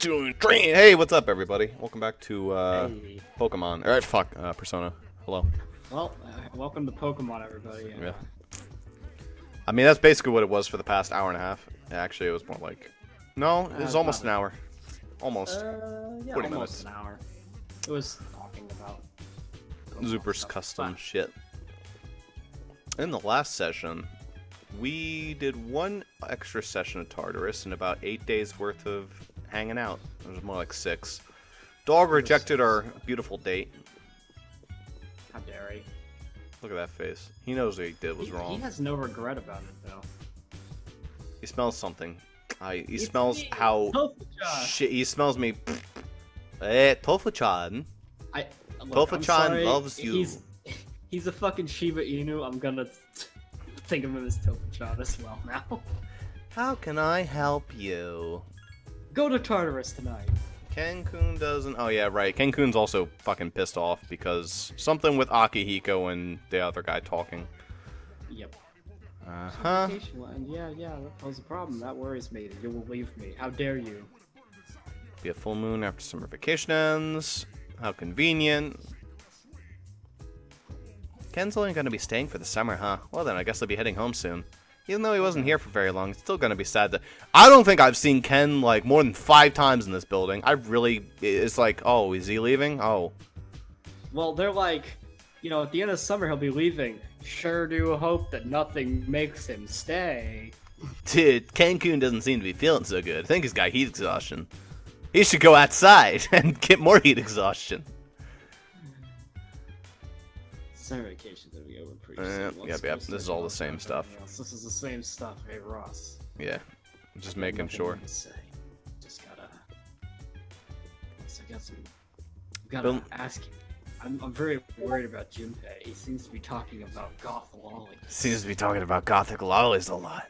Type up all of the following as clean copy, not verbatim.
Hey, what's up, everybody? Welcome back to Hey. Pokemon. Alright, fuck, Persona. Hello. Well, welcome to Pokemon, everybody. Yeah. I mean, that's basically what it was for the past hour and a half. Actually, it was more like... No, it was almost an hour. Almost. Yeah, 40 almost minutes. an hour. It was talking about Zuper's stuff. custom shit. In the last session, we did one extra session of Tartarus and about 8 days worth of hanging out. It was more like 6. Dog rejected our beautiful date. How dare he? Look at that face. He knows what he did was wrong. He has no regret about it, though. He smells something. He smells how shit. He smells me. Tofu-chan. Tofu-chan loves you. He's a fucking Shiba Inu. I'm gonna think of him as Tofu-chan as well now. How can I help you? Go to Tartarus tonight. Ken-kun doesn't. Oh yeah, right. Ken-kun's also fucking pissed off because something with Akihiko and the other guy talking. Yep. Uh-huh. Yeah, that was a problem. That worries me. You will leave me. How dare you? Be a full moon after summer vacation ends. How convenient. Ken's only gonna be staying for the summer, huh? Well then, I guess he'll be heading home soon. Even though he wasn't here for very long, it's still gonna be sad that... I don't think I've seen Ken, like, more than 5 times in this building. It's like, oh, is he leaving? Oh. Well, they're like, you know, at the end of summer he'll be leaving. Sure do hope that nothing makes him stay. Dude, Ken-kun doesn't seem to be feeling so good. I think he's got heat exhaustion. He should go outside and get more heat exhaustion. Summer vacation's gonna be over pretty soon. Yep. This is all the same stuff. This is the same stuff, hey Ross. Yeah, just making sure. Just gotta ask you. I'm very worried about Junpei. He seems to be talking about goth lollies. Seems to be talking about gothic lollies a lot.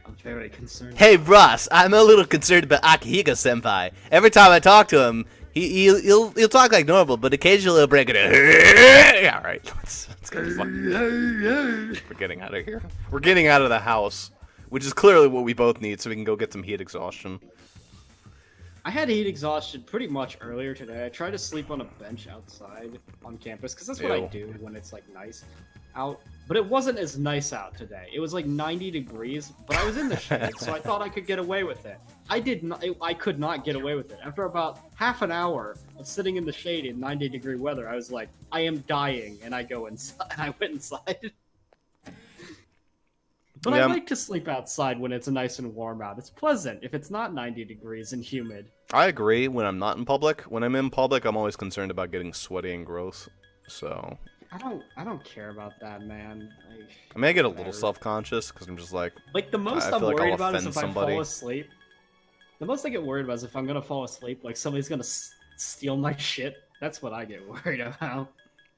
I'm very concerned. Hey Ross, I'm a little concerned about Akihiko-senpai. Every time I talk to him, he'll talk like normal, but occasionally he'll break it in. Alright, let's go. We're getting out of here. We're getting out of the house, which is clearly what we both need so we can go get some heat exhaustion. I had heat exhaustion pretty much earlier today. I tried to sleep on a bench outside on campus, because that's what I do when it's like nice out. But it wasn't as nice out today. It was like 90 degrees, but I was in the shade, so I thought I could get away with it. I could not get away with it. After about half an hour of sitting in the shade in 90-degree weather, I was like, I am dying, and I go inside. I went inside. But yeah. I like to sleep outside when it's nice and warm out. It's pleasant if it's not 90 degrees and humid. I agree when I'm not in public. When I'm in public, I'm always concerned about getting sweaty and gross. So... I don't care about that, man. I mean, I get a little self-conscious because I'm just like... Like, the most I'm worried about is if I fall asleep. The most I get worried about is if I'm gonna fall asleep, like somebody's gonna steal my shit. That's what I get worried about.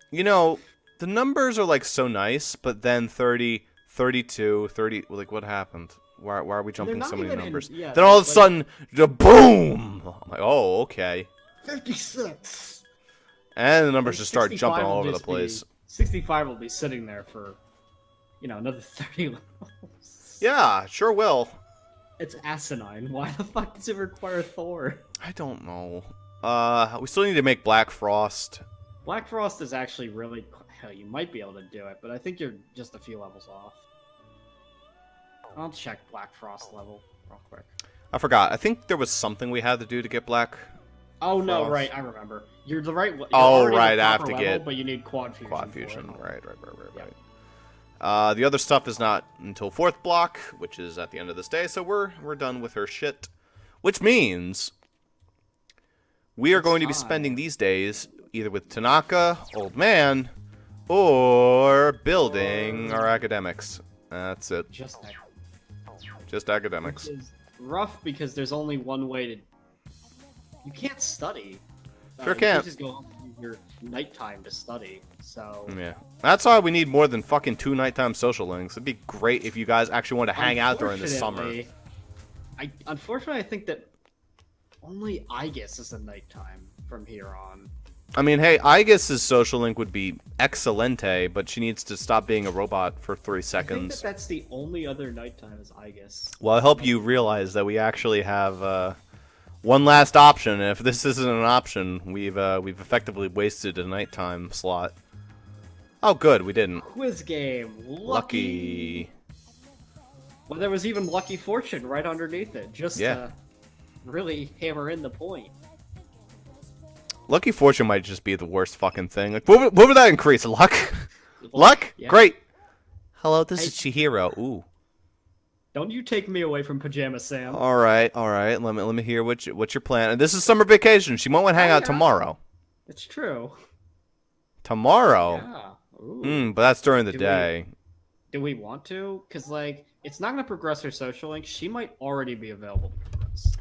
You know, the numbers are like so nice, but then 30, 32, 30... Like, what happened? Why are we jumping so many numbers? Then all of a sudden, boom! I'm like, oh, okay. 56! And the numbers just start jumping all over the place. 65 will be sitting there for, you know, another 30 levels. Yeah, sure will. It's asinine. Why the fuck does it require Thor? I don't know. We still need to make Black Frost. Black Frost is actually really... Hell, you might be able to do it, but I think you're just a few levels off. I'll check Black Frost level real quick. I forgot. I think there was something we had to do to get Black Oh, Frost. no, right. I remember. You're the right... You're oh, right. I have to level, get... But you need Quad Fusion. Quad Fusion. Right. Yeah. The other stuff is not until 4th block, which is at the end of this day, so we're done with her shit. Which means we are going to be spending these days either with Tanaka, Old Man, or building our academics. That's it. Just academics. Which is rough because there's only one way to... You can't study. Sure You can't. just go your nighttime to study, so... Yeah. That's why we need more than fucking 2 nighttime social links. It'd be great if you guys actually want to hang out during the summer. Unfortunately, I think that only Aegis is a nighttime from here on. I mean, hey, Aegis' social link would be excelente, but she needs to stop being a robot for 3 seconds. I think that's the only other nighttime is Aegis. Well, I hope you realize that we actually have One last option. If this isn't an option, we've effectively wasted a nighttime slot. Oh, good, we didn't. Quiz game. Lucky. Well, there was even Lucky Fortune right underneath it, just to really hammer in the point. Lucky Fortune might just be the worst fucking thing. Like, what would that increase? Luck? Luck? Yeah. Great. Hello, this is Chihiro. Ooh. Don't you take me away from Pajama Sam. All right. Let me hear what's your plan. And this is summer vacation. She won't hang out tomorrow. It's true. Tomorrow. Yeah. Ooh. But that's during the day. Do we want to? Because like, it's not going to progress her social link. She might already be available to progress.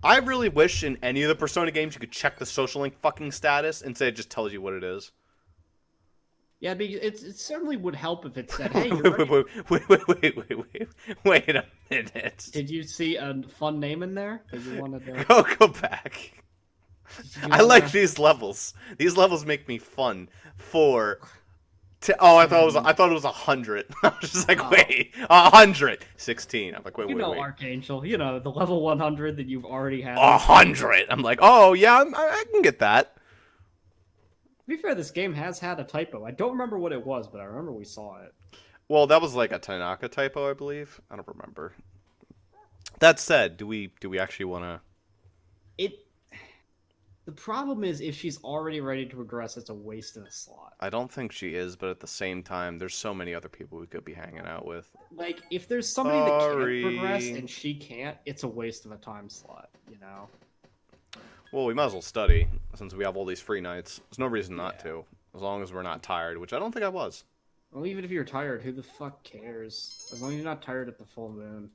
I really wish in any of the Persona games you could check the social link fucking status and say it just tells you what it is. Yeah, it certainly would help if it said, "Hey, wait a minute." Did you see a fun name in there that you wanted to go back? I like these levels. These levels make me fun. I thought it was 100. I was just like, wait, 100. 16. I'm like, wait. Archangel, the level 100 that you've already had. 100. I'm like, oh yeah, I can get that. To be fair, this game has had a typo. I don't remember what it was, but I remember we saw it. Well, that was like a Tanaka typo, I believe. I don't remember. That said, do we actually want to? The problem is, if she's already ready to progress, it's a waste of a slot. I don't think she is, but at the same time, there's so many other people we could be hanging out with. Like, if there's somebody that can't progress and she can't, it's a waste of a time slot, Well, we might as well study, since we have all these free nights. There's no reason not to, as long as we're not tired, which I don't think I was. Well, even if you're tired, who the fuck cares? As long as you're not tired at the full moon.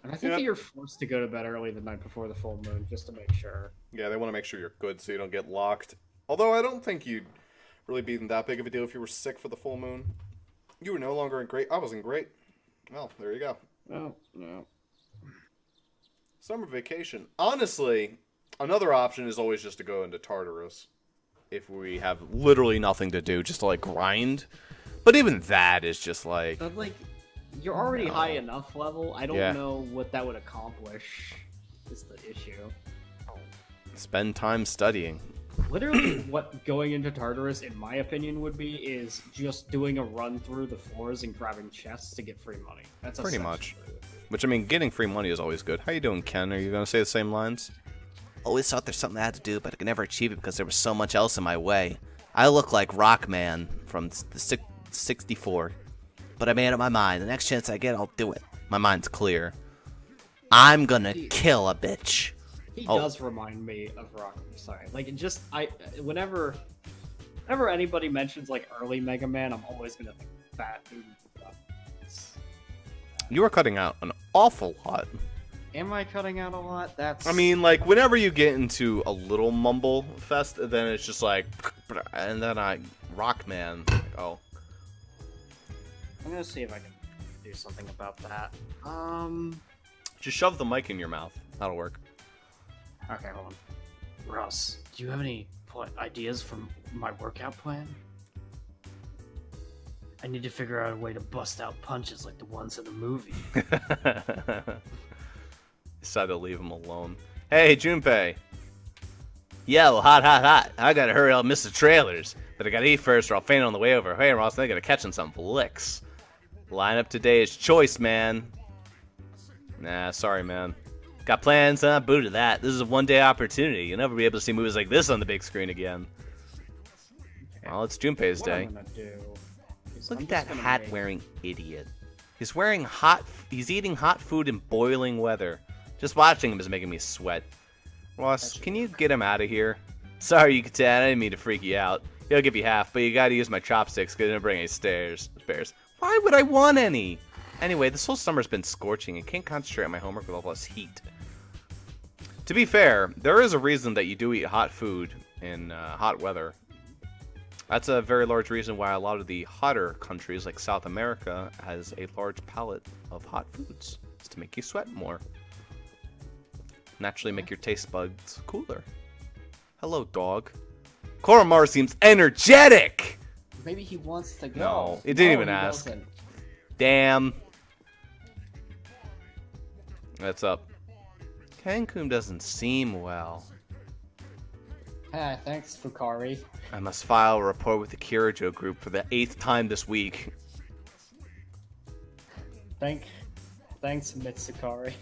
And I think that you're forced to go to bed early the night before the full moon, just to make sure. Yeah, they want to make sure you're good so you don't get locked. Although I don't think you'd really be that big of a deal if you were sick for the full moon. You were no longer in great. I wasn't great. Well, there you go. Oh, no. Summer vacation. Honestly, another option is always just to go into Tartarus. If we have literally nothing to do, just to, like, grind. But even that is just, like... But, like, you're already high enough level. I don't know what that would accomplish, is the issue. Spend time studying. Literally, what going into Tartarus, in my opinion, would be is just doing a run through the floors and grabbing chests to get free money. That's pretty much. Which, I mean, getting free money is always good. How you doing, Ken? Are you going to say the same lines? Always thought there's something I had to do, but I could never achieve it because there was so much else in my way. I look like Rockman from the 64. But I made up my mind. The next chance I get, I'll do it. My mind's clear. I'm gonna kill a bitch. He does remind me of Rock. Sorry, like whenever anybody mentions like early Mega Man, I'm always gonna think that dude. You are cutting out an awful lot. Am I cutting out a lot? I mean, like, whenever you get into a little mumble fest, then it's just like, and then Rockman, oh. I'm gonna see if I can do something about that. Just shove the mic in your mouth. That'll work. Okay, hold on. Russ, do you have any ideas for my workout plan? I need to figure out a way to bust out punches like the ones in the movie. Decided to leave him alone. Hey, Junpei. Yo, hot. I gotta hurry, I'll miss the trailers. But I gotta eat first or I'll faint on the way over. Hey, Ross, I gotta catch on some flicks. Lineup today is choice, man. Nah, sorry, man. Got plans, huh? Boo to that. This is a one-day opportunity. You'll never be able to see movies like this on the big screen again. Well, it's Junpei's day. Look at that hat-wearing idiot. He's eating hot food in boiling weather. Just watching him is making me sweat. Ross, can you get him out of here? Sorry, Yucatan, I didn't mean to freak you out. He'll give you half, but you gotta use my chopsticks because I didn't bring any spares. Why would I want any? Anyway, this whole summer's been scorching and can't concentrate on my homework with all this heat. To be fair, there is a reason that you do eat hot food in hot weather. That's a very large reason why a lot of the hotter countries like South America has a large palette of hot foods. It's to make you sweat more. Naturally make your taste buds cooler. Hello, dog. Koromar seems energetic! Maybe he wants to go. No, it didn't even ask. Doesn't. Damn. That's up. Cancun doesn't seem well. Ah, thanks, Fukari. I must file a report with the Kirijo group for the 8th time this week. Thanks, Mitsukari.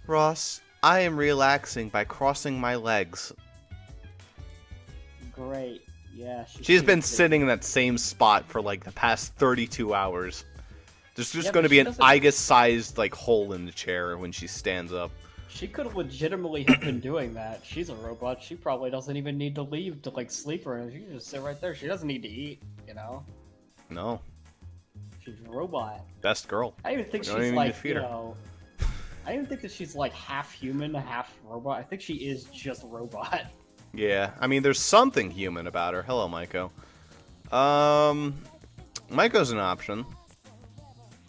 Ross, I am relaxing by crossing my legs. Great. Yeah, She's been sitting in that same spot for like the past 32 hours. There's just Yeah, going to but be she an doesn't- Igus-sized like hole in the chair when she stands up. She could legitimately have been doing that. She's a robot. She probably doesn't even need to leave to like sleep or anything. She can just sit right there. She doesn't need to eat, you know? No, She's a robot. best girl. I even think We don't she's even need to like, feed you her. know... I even think that she's like half human, half robot. I think she is just robot. Yeah, I mean, there's something human about her. Hello, Maiko. Maiko's an option.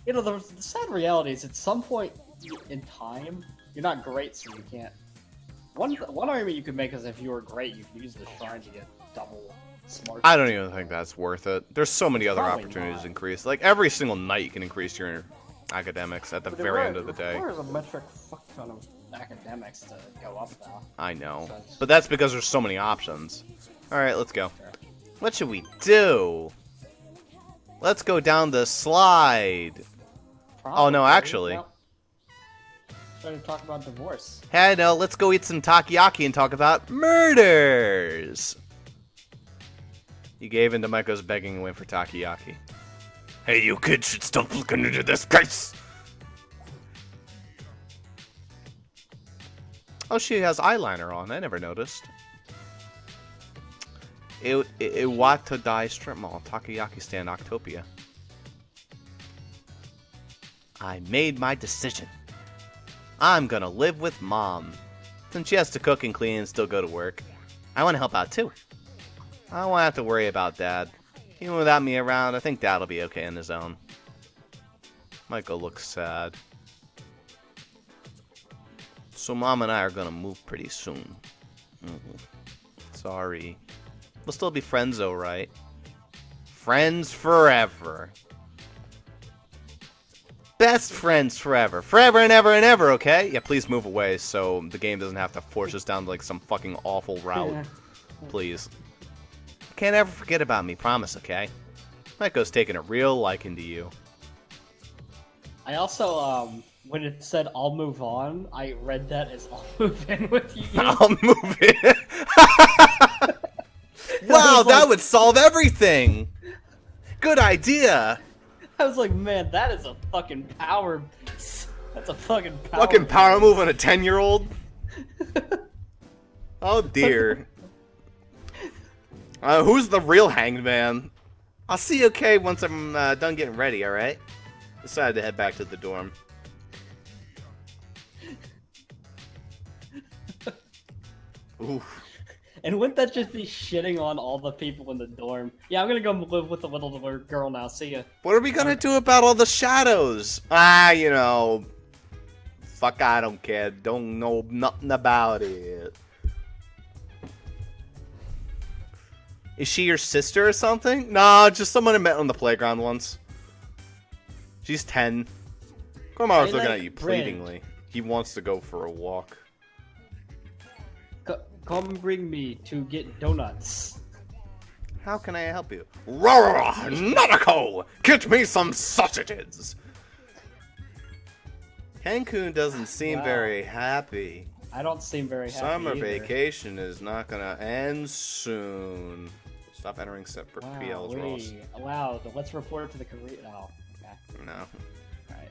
You know, the sad reality is at some point in time, you're not great, so you can't. One argument you could make is if you were great, you could use the shrine to get double smart. I don't even think that's worth it. There's so many other Probably opportunities not. to increase. Like, every single night you can increase your academics at the very end of the day. There's a metric fuck ton of academics to go up now. I know. So it's- But that's because there's so many options. Alright, let's go. What should we do? Let's go down the slide. Oh, no, Probably. actually. Well, try to talk about divorce. Hey, no, let's go eat some takoyaki and talk about murders. You gave in to Maiko's begging and went for takoyaki. Hey, you kids should stop looking into this case. Oh, she has eyeliner on. I never noticed. Iwata Dai Strip Mall, Takoyaki Stand, Octopia. I made my decision. I'm gonna live with Mom. Since she has to cook and clean and still go to work, I want to help out too. I won't have to worry about Dad. Even without me around, I think Dad'll be okay on his own. Michael looks sad. So Mom and I are gonna move pretty soon. Sorry. We'll still be friends though, right? Friends forever. Best friends forever. Forever and ever and ever, okay? Yeah, please move away so the game doesn't have to force us down like some fucking awful route. Yeah. Please. Can't ever forget about me, promise, okay? Maiko's taking a real liking to you. I also, when it said I'll move on, I read that as I'll move in with you. I'll move in. Wow, that would solve everything. Good idea. I was like, man, that is a fucking power. That's a fucking power. Fucking power move on a 10-year-old. Oh dear. Who's the real hanged man? I'll see you okay once I'm done getting ready, alright? Decided to head back to the dorm. Oof. And wouldn't that just be shitting on all the people in the dorm? Yeah, I'm gonna go live with the little girl now. See ya. What are we gonna do about all the shadows? Ah, you know. Fuck, I don't care. Don't know nothing about it. Is she your sister or something? Nah, just someone I met on the playground once. She's 10. Komaru's I looking like at you bread. pleadingly. He wants to go for a walk. Come bring me to get donuts. How can I help you? Roar! Nanako! Get me some sausages! Cancun doesn't seem Wow. very happy. I don't seem very happy. Summer either. vacation is not gonna end soon. Stop entering separate Wow, PLs, Ross. wow. Let's report it to the Korea. Oh, okay. No. Alright.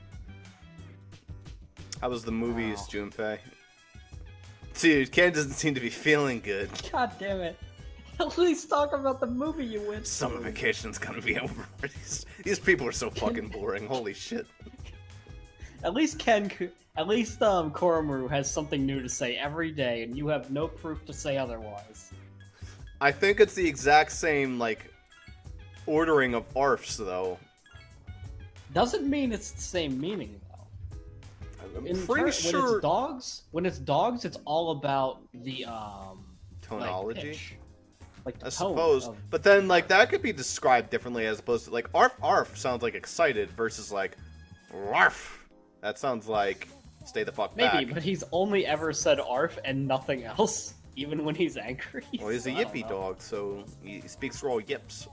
How was the movies, Wow. Junpei? Dude, Ken doesn't seem to be feeling good. God damn it. At least talk about the movie you went to. Summer vacation's gonna be over. These people are so fucking boring. Holy shit. At least Koromaru has something new to say every day, and you have no proof to say otherwise. I think it's the exact same, like, ordering of ARFs, though. Doesn't mean it's the same meaning, though. I'm In pretty sure... when it's dogs, it's all about the Tonology? Like, pitch. Like the I tone suppose. of- But then, like, that could be described differently as opposed to, like, ARF ARF sounds like excited versus, like, RARF. That sounds like Stay the fuck back. Maybe, but he's only ever said arf and nothing else, even when he's angry. Well, he's a So I don't yippy know. dog, so he speaks raw yips.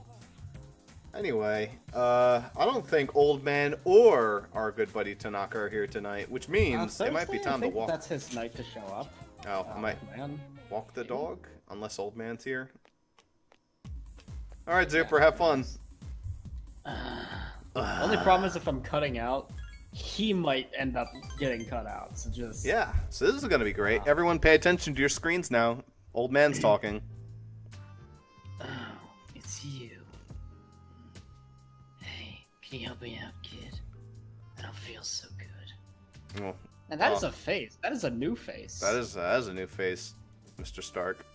Anyway, I don't think Old Man or our good buddy Tanaka are here tonight, which means it might be Thursday, time I to think walk. That's his night to show up. Oh, I might Man. walk the dog, unless Old Man's here. All right, Zuper, have fun. Only problem is if I'm cutting out, he might end up getting cut out. So just Yeah, so this is gonna be great. Everyone, pay attention to your screens now. Old Man's talking. Oh, it's you. Hey, can you help me out, kid? I don't feel so good. Well, And that is a face. That is a new face. that is a new face, Mr. Stark.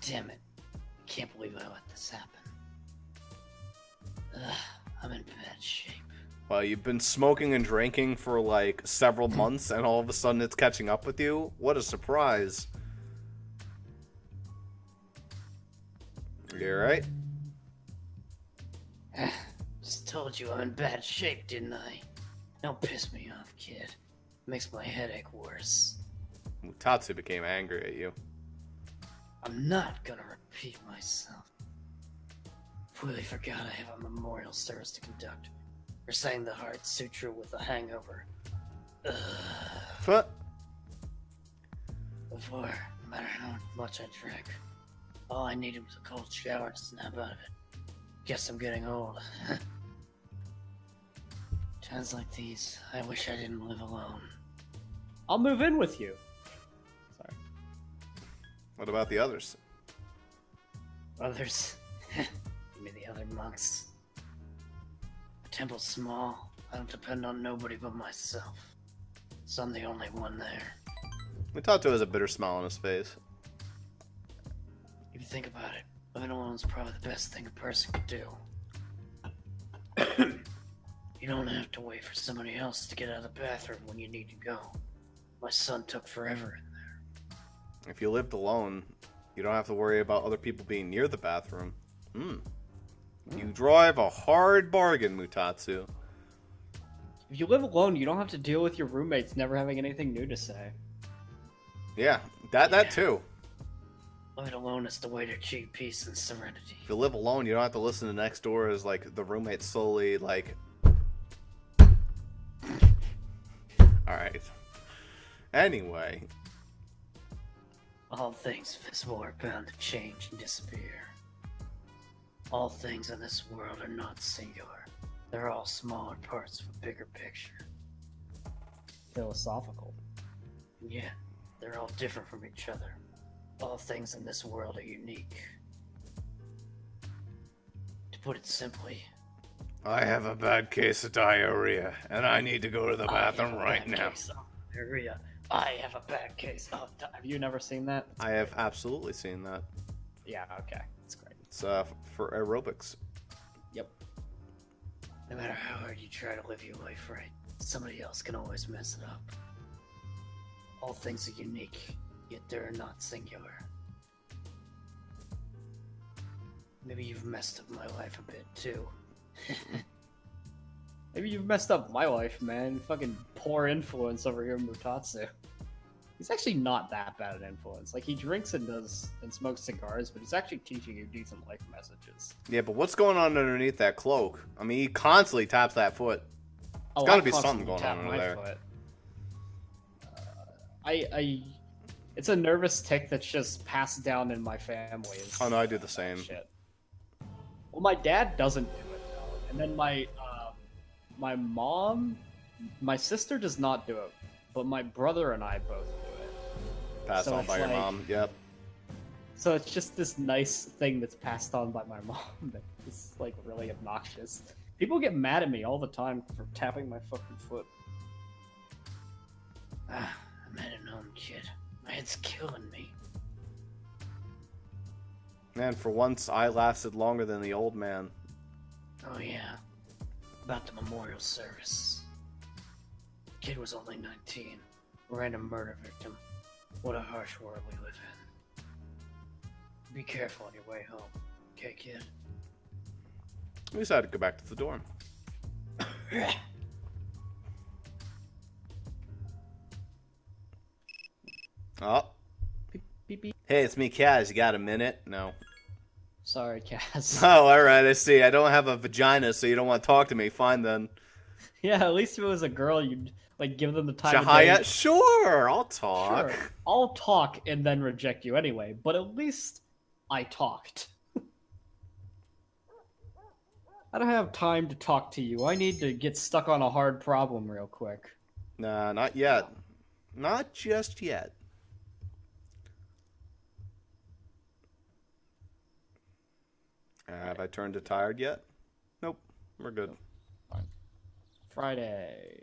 Damn it. I can't believe I let this happen. Ugh, I'm in bad shape. Well, you've been smoking and drinking for like several months, and all of a sudden it's catching up with you. What a surprise! You alright? Just told you I'm in bad shape, didn't I? Don't piss me off, kid. Makes my headache worse. Mutatsu became angry at you. I'm not gonna repeat myself. Completely forgot I have a memorial service to conduct. Reciting the Heart Sutra with a hangover. Ugh. What? Before, no matter how much I drank, all I needed was a cold shower to snap out of it. Guess I'm getting old. Times like these, I wish I didn't live alone. I'll move in with you. Sorry. What about the others? Others? You mean the other monks? The temple's small. I don't depend on nobody but myself. So I'm the only one there. Mutatsu has a bitter smile on his face. If you think about it, living alone is probably the best thing a person could do. You don't have to wait for somebody else to get out of the bathroom when you need to go. My son took forever in there. If you lived alone, you don't have to worry about other people being near the bathroom. You drive a hard bargain, Mutatsu. If you live alone, you don't have to deal with your roommates never having anything new to say. Yeah, that too. Living alone is the way to achieve peace and serenity. If you live alone, you don't have to listen to next door as like the roommate slowly like. All right. Anyway, All things visible are bound to change and disappear. All things in this world are not singular. They're all smaller parts of a bigger picture. Philosophical. And yet, they're all different from each other. All things in this world are unique. To put it simply, I have a bad case of diarrhea, and I need to go to the I have bathroom a right bad now. case of diarrhea. I have a bad case of diarrhea. Have you never seen that? I have absolutely seen that. Yeah, okay. That's great. It's for aerobics. Yep. No matter how hard you try to live your life right, somebody else can always mess it up. All things are unique, yet they're not singular. Maybe you've messed up my life a bit too. Maybe you've messed up my life, man. Fucking poor influence over here, Mutatsu. He's actually not that bad an influence. Like, he drinks and smokes cigars, but he's actually teaching you decent life messages. Yeah, but what's going on underneath that cloak? I mean, he constantly taps that foot. Oh, gotta I be something constantly going tap on my under there. foot. It's a nervous tick that's just passed down in my family. Oh no, I do the same. Shit. Well, my dad doesn't do it though, and then my mom, my sister does not do it, but my brother and I both do it. Passed So on it's by your like- mom. Yep. So it's just this nice thing that's passed on by my mom that is like really obnoxious. People get mad at me all the time for tapping my fucking foot. Ah, I'm heading home, kid. My head's killing me. Man, for once, I lasted longer than the old man. Oh yeah, about the memorial service. Kid was only 19, random murder victim. What a harsh world we live in. Be careful on your way home, okay, kid? We decided to go back to the dorm. Oh. Beep, beep, beep. Hey, it's me, Kaz. You got a minute? No. Sorry, Kaz. Oh, alright, I see. I don't have a vagina, so you don't want to talk to me. Fine, then. Yeah, at least if it was a girl, you'd like give them the time of Shahaya? day. Sure, I'll talk. Sure, I'll talk and then reject you anyway, but at least I talked. I don't have time to talk to you. I need to get stuck on a hard problem real quick. Nah, not yet. Not just yet. Have I turned to tired yet? Nope. We're good. Friday.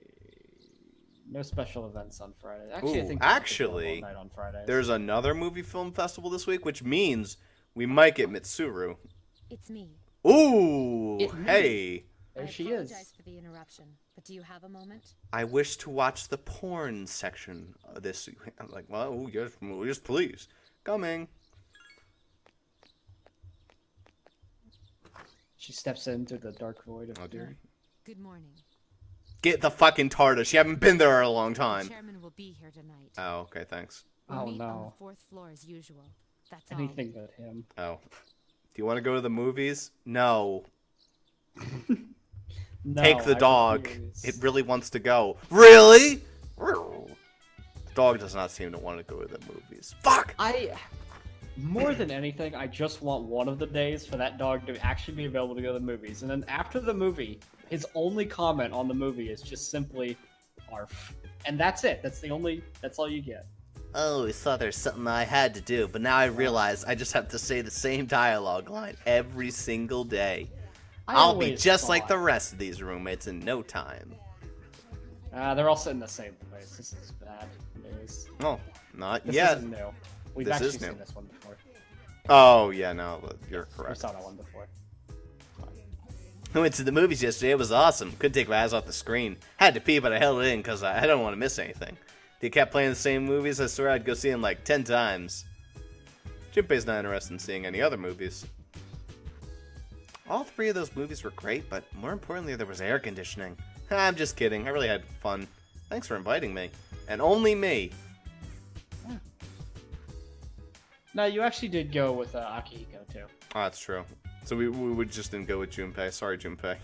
No special events on Friday. Actually, I Ooh, think actually, night on Fridays. there's another movie film festival this week, which means we might get Mitsuru. It's me. Ooh, It's me. hey. There she I is. apologize for the interruption, but do you have a moment? I wish to watch the porn section of this. I'm like, well, yes, please. Coming. She steps into the dark void of Oh, dear. Good morning. Get the fucking TARDIS. You haven't been there in a long The time. chairman will be here tonight. Oh, okay, thanks. We'll Oh, meet on no. the 4th floor as usual. That's anything but him. Oh. Do you want to go to the movies? No. No, Take the I dog. refuse. It really wants to go. Really? The dog does not seem to want to go to the movies. Fuck! More than anything, I just want one of the days for that dog to actually be available to go to the movies. And then after the movie, his only comment on the movie is just simply, "Arf." And that's it. That's all you get. I always thought there's something I had to do, but now I realize I just have to say the same dialogue line every single day. I'll be always just like thought- the rest of these roommates in no time. They're all sitting in the same place. This is bad news. Oh, not This yet. isn't new. We've This actually is new. seen this one before. Oh, yeah, no, you're We correct. saw that one before. I went to the movies yesterday. It was awesome. Couldn't take my eyes off the screen. Had to pee, but I held it in because I don't want to miss anything. They kept playing the same movies. I swear I'd go see them like 10 times. Junpei's not interested in seeing any other movies. All three of those movies were great, but more importantly, there was air conditioning. I'm just kidding. I really had fun. Thanks for inviting me. And only me. No, you actually did go with Akihiko too. Oh, that's true. So we just didn't go with Junpei. Sorry, Junpei.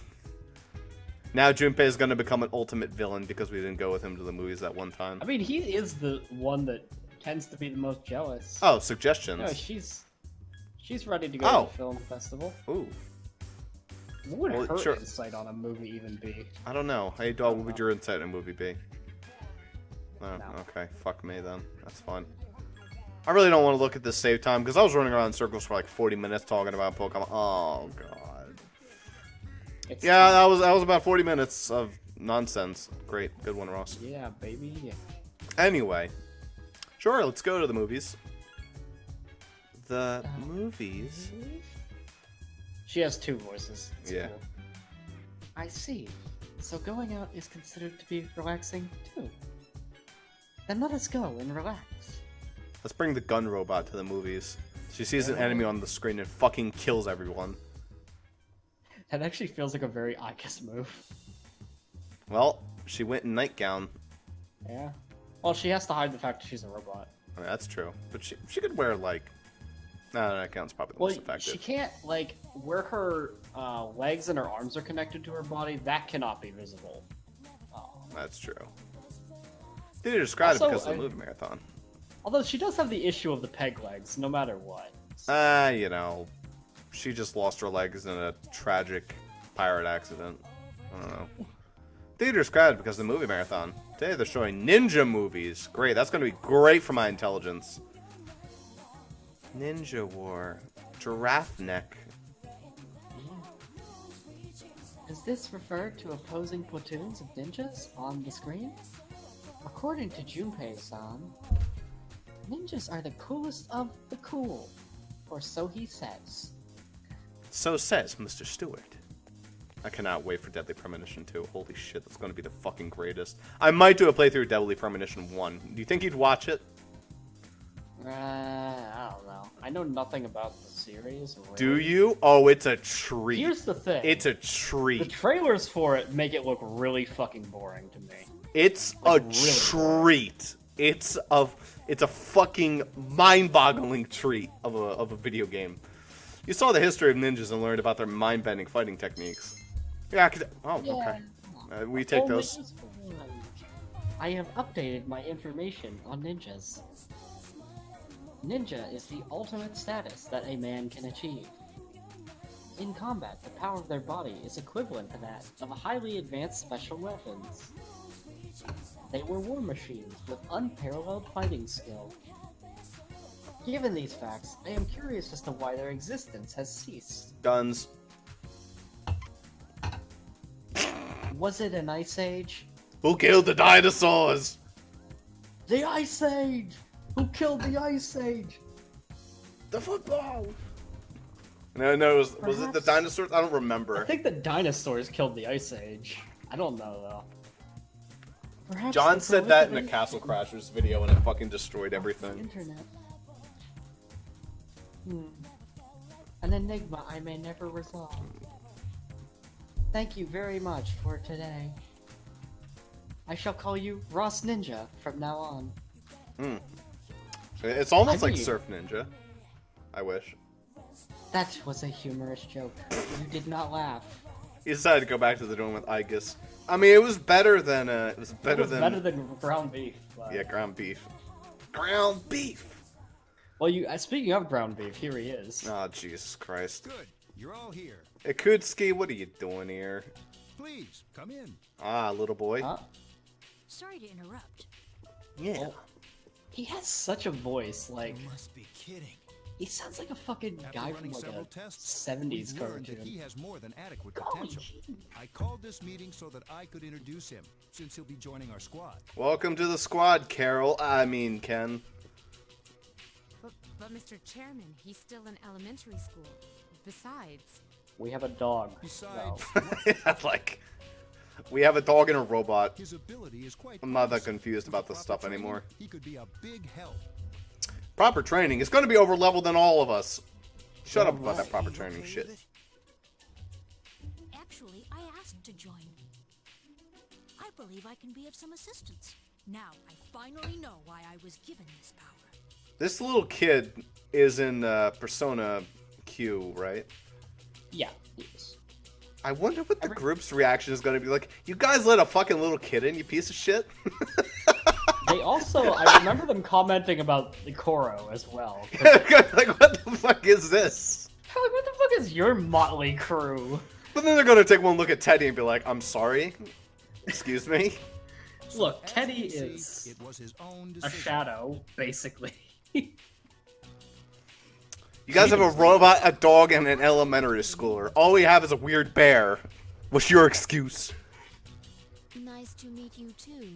Now Junpei is going to become an ultimate villain because we didn't go with him to the movies that one time. I mean, he is the one that tends to be the most jealous. Oh, suggestions. No, she's ready to go Oh. to the film festival. Ooh. What would Well, her sure. insight on a movie even be? I don't know. Hey, dog, what would your insight in a movie be? Oh, No. okay. Fuck me then. That's fine. I really don't want to look at this save time because I was running around in circles for like 40 minutes talking about Pokemon. Oh god. It's Yeah, that was about 40 minutes of nonsense. Great, good one, Ross. Yeah, baby. Anyway, sure, let's go to the movies. The movies. She has two voices. It's Yeah. cool. I see. So going out is considered to be relaxing too. Then let us go and relax. Let's bring the gun robot to the movies. She sees an enemy on the screen and fucking kills everyone. That actually feels like a very Icus move. Well, she went in nightgown. Yeah. Well, she has to hide the fact that she's a robot. I mean, that's true. But she could wear, like... No, nightgown's probably the Well, most effective. she can't, like, where her legs and her arms are connected to her body, that cannot be visible. Oh. That's true. They didn't describe Also, it because of the I- movie marathon. Although she does have the issue of the peg legs, no matter what. You know, she just lost her legs in a tragic pirate accident. I don't know. They described it because of the movie marathon. Today they're showing ninja movies. Great, that's going to be great for my intelligence. Ninja War. Giraffe Neck. Does this refer to opposing platoons of ninjas on the screen? According to Junpei-san, ninjas are the coolest of the cool, or so he says. So says Mr. Stewart. I cannot wait for Deadly Premonition 2. Holy shit, that's going to be the fucking greatest. I might do a playthrough of Deadly Premonition 1. Do you think you'd watch it? I don't know. I know nothing about the series. Really. Do you? Oh, it's a treat. Here's the thing. It's a The treat. trailers for it make it look really fucking boring to me. It's Like, a really treat. It's a fucking mind-boggling treat of a video game. You saw the history of ninjas and learned about their mind-bending fighting techniques. Yeah, okay. We take those. I have updated my information on ninjas. Ninja is the ultimate status that a man can achieve. In combat, the power of their body is equivalent to that of highly advanced special weapons. They were war machines with unparalleled fighting skill. Given these facts, I am curious as to why their existence has ceased. Guns. Was it an ice age? Who killed the dinosaurs? The Ice Age! Who killed the Ice Age? The football. No, was it the dinosaurs? I don't remember. I think the dinosaurs killed the Ice Age. I don't know though. Perhaps John the said that in a proliferation Castle Crashers video and it fucking destroyed of the everything. Internet. An enigma I may never resolve. Thank you very much for today. I shall call you Ross Ninja from now on. It's almost I like mean- Surf Ninja. I wish. That was a humorous joke. You did not laugh. He decided to go back to the dome with Igus. I mean, it was better than Better than ground beef. But... yeah, ground beef. Ground beef. Well, speaking of ground beef, here he is. Oh, Jesus Christ. Good. You're all here. Akutsuki, what are you doing here? Please, come in. Ah, little boy. Huh? Sorry to interrupt. Yeah. He has such a voice, like You must be kidding. he sounds like a fucking After guy running from like several a tests, 70s we've learned that he cartoon. has more than adequate Golly potential. gee. I called this meeting so that I could introduce him, since he'll be joining our squad. Welcome to the squad, Carol. I mean, Ken. But Mr. Chairman, he's still in elementary school. Besides, We have a dog. Besides, Yeah, like, we have a dog and a robot. his ability is quite I'm not that promising. confused With about this proper stuff training, anymore. He could be a big help. Proper training is going to be over level than all of us. Shut up about right. that proper training shit. Actually, I asked to join. I believe I can be of some assistance. Now, I finally know why I was given this power. This little kid is in Persona Q, right? Yeah, yes. I wonder what the group's reaction is going to be like. You guys let a fucking little kid in, you piece of shit? They also, I remember them commenting about the Koro as well. Like, what the fuck is this? Like, what the fuck is your motley crew? But then they're going to take one look at Teddy and be like, I'm sorry? Excuse me? Look, As Teddy you can is see, it was his own a decision. shadow, basically. You guys have a robot, a dog, and an elementary schooler. All we have is a weird bear. What's your excuse? Nice to meet you too.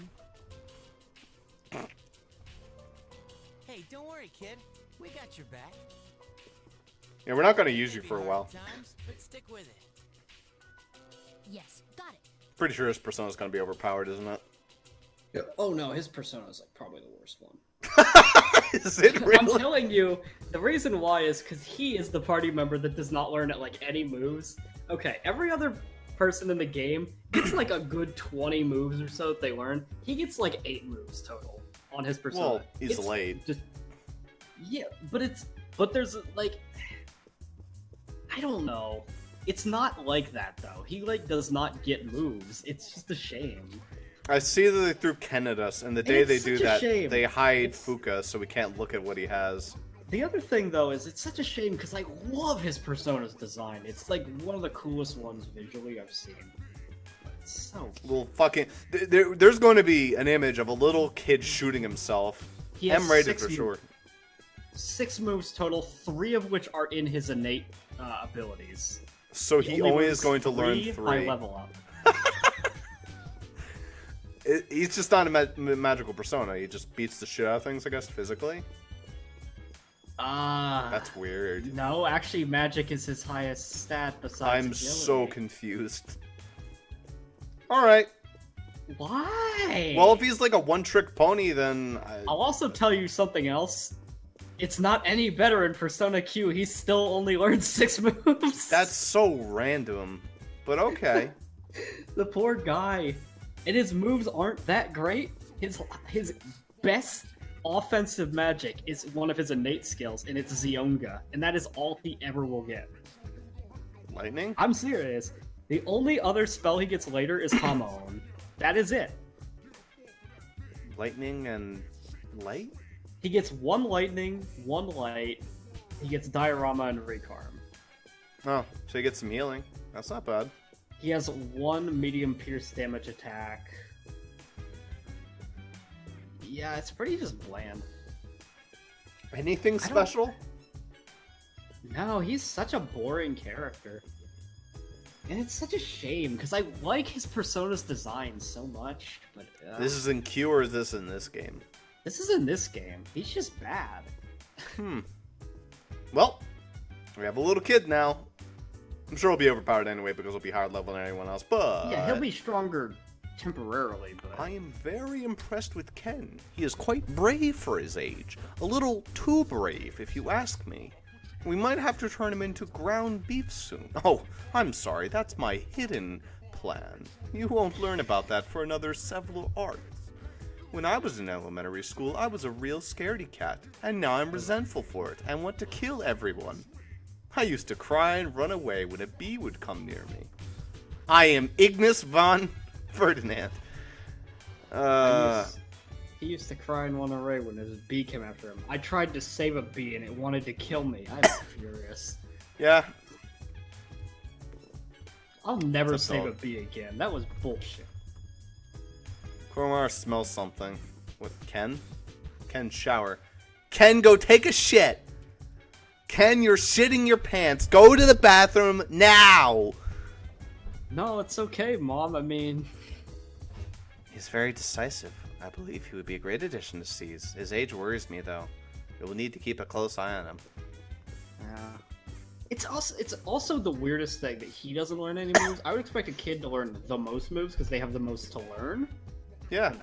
Hey, don't worry, kid. We got your back. Yeah, we're not going to use you Maybe for a hard while. times, but stick with it. Yes, got it. Pretty sure his persona's going to be overpowered, isn't it? Oh no, his persona is like probably the worst one. Is it I'm really? telling you, the reason why is because he is the party member that does not learn like any moves. Okay, every other person in the game gets like a good 20 moves or so that they learn. He gets like 8 moves total on his persona. Well, he's It's late. Just yeah, but there's like I don't know. It's not like that though. He like does not get moves. It's just a shame. I see that they threw Ken at us, and the day It's they do such a that, shame. they hide It's- Fuka so we can't look at what he has. The other thing, though, is it's such a shame because I love his Persona's design. It's like one of the coolest ones visually I've seen. It's so. Little fucking... There's going to be an image of a little kid shooting himself. He has M-rated 6 for sure. 6 moves total, 3 of which are in his innate abilities. So he only is going to learn 3. High level up. He's just not a magical persona. He just beats the shit out of things, I guess, physically. That's weird. No, actually, magic is his highest stat besides I'm agility. so confused. Alright. Why? Well, if he's like a one-trick pony, then... I'll also tell you something else. It's not any better in Persona Q. He still only learned 6 moves. That's so random. But okay. The poor guy. And his moves aren't that great. His best offensive magic is one of his innate skills, and it's Zionga, and that is all he ever will get. Lightning? I'm serious. The only other spell he gets later is Hamon. That is it. Lightning and light? He gets 1 lightning, 1 light. He gets Diorama and Recarm. Oh, so he gets some healing. That's not bad. He has 1 medium pierce damage attack. Yeah, it's pretty just bland. Anything special? No, he's such a boring character. And it's such a shame, because I like his Persona's design so much, but... This is in Q or is this in this game? This is in this game. He's just bad. Well, we have a little kid now. I'm sure he'll be overpowered anyway because he'll be higher level than anyone else, but... Yeah, he'll be stronger temporarily, but... I am very impressed with Ken. He is quite brave for his age. A little too brave, if you ask me. We might have to turn him into ground beef soon. Oh, I'm sorry, that's my hidden plan. You won't learn about that for another several arcs. When I was in elementary school, I was a real scaredy cat, and now I'm resentful for it and want to kill everyone. I used to cry and run away when a bee would come near me. I am Ignis von Ferdinand. He used to cry and run away when his bee came after him. I tried to save a bee and it wanted to kill me. I'm furious. Yeah. I'll never That's save all. a bee again. That was bullshit. Koromar smells something. What, Ken? Ken, shower. Ken, go take a shit! Ken, you're shitting your pants. Go to the bathroom now! No, it's okay, Mom. I mean... He's very decisive. I believe he would be a great addition to C's. His age worries me, though. We will need to keep a close eye on him. Yeah. It's also the weirdest thing that he doesn't learn any moves. I would expect a kid to learn the most moves because they have the most to learn. Yeah.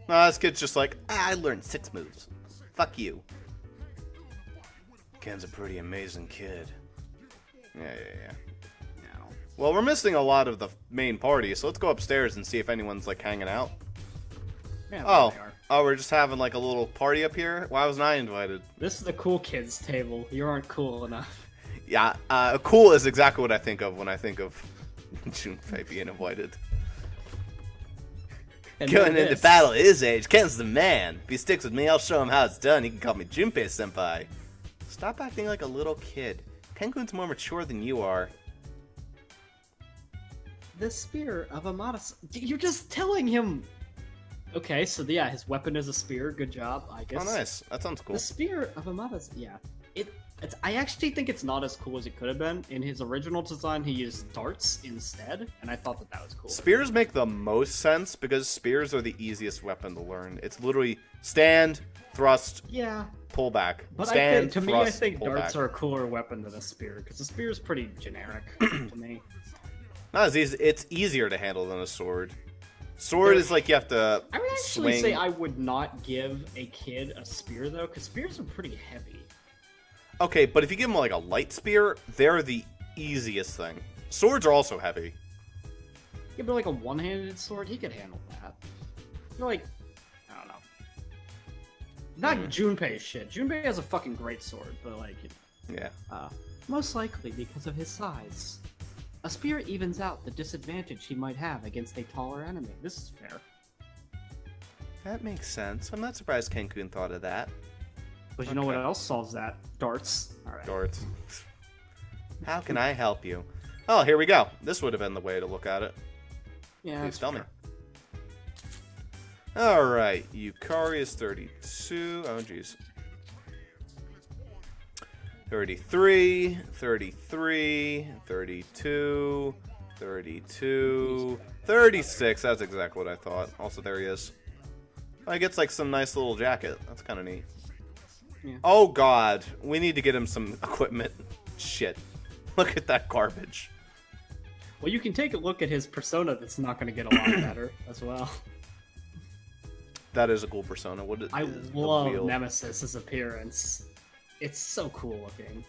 No, this kid's just like, I learned 6 moves. Fuck you. Ken's a pretty amazing kid. Yeah. Well, we're missing a lot of the main party, so let's go upstairs and see if anyone's, like, hanging out. Yeah, Oh. they are. Oh, we're just having, like, a little party up here? Why wasn't I invited? This is the cool kids table. You aren't cool enough. Yeah, cool is exactly what I think of when I think of Junpei being invited. And Going then into this. battle at his age, Ken's the man. If he sticks with me, I'll show him how it's done. He can call me Junpei-senpai. Stop acting like a little kid. Ken-kun's more mature than you are. The spear of Amadas. You're just telling him. Okay, so yeah, his weapon is a spear. Good job, I guess. Oh, nice. That sounds cool. The spear of Amadas. Yeah, it's. I actually think it's not as cool as it could have been. In his original design, he used darts instead, and I thought that was cool. Spears make the most sense because spears are the easiest weapon to learn. It's literally stand, thrust, Yeah, pull back. but Stand, I think, thrust, I think pull darts back. are a cooler weapon than a spear because the spear is pretty generic to me. Not as easy. It's easier to handle than a sword. Sword is like you have to I would actually swing. say I would not give a kid a spear though, because spears are pretty heavy. Okay, but if you give them like a light spear, they're the easiest thing. Swords are also heavy. Yeah, but like a one-handed sword, he could handle that. You're like, I don't know. Not Junpei shit. Junpei has a fucking great sword, but like, Yeah. most likely because of his size. A spear evens out the disadvantage he might have against a taller enemy. This is fair. That makes sense. I'm not surprised Ken-kun thought of that. But you know what else solves that? Darts. Alright. Darts. How can I help you? Oh, here we go. This would have been the way to look at it. Yeah, Please that's tell me. fair. Alright, Yukari is 32. Oh, jeez. 33, 33, 32, 32, 36. That's exactly what I thought. Also, there he is. Oh, he gets like some nice little jacket. That's kind of neat. Yeah. Oh, God. We need to get him some equipment. Shit. Look at that garbage. Well, you can take a look at his persona that's not going to get a lot better as well. That is a cool persona. What is I the love wheel? Nemesis's appearance. It's so cool looking.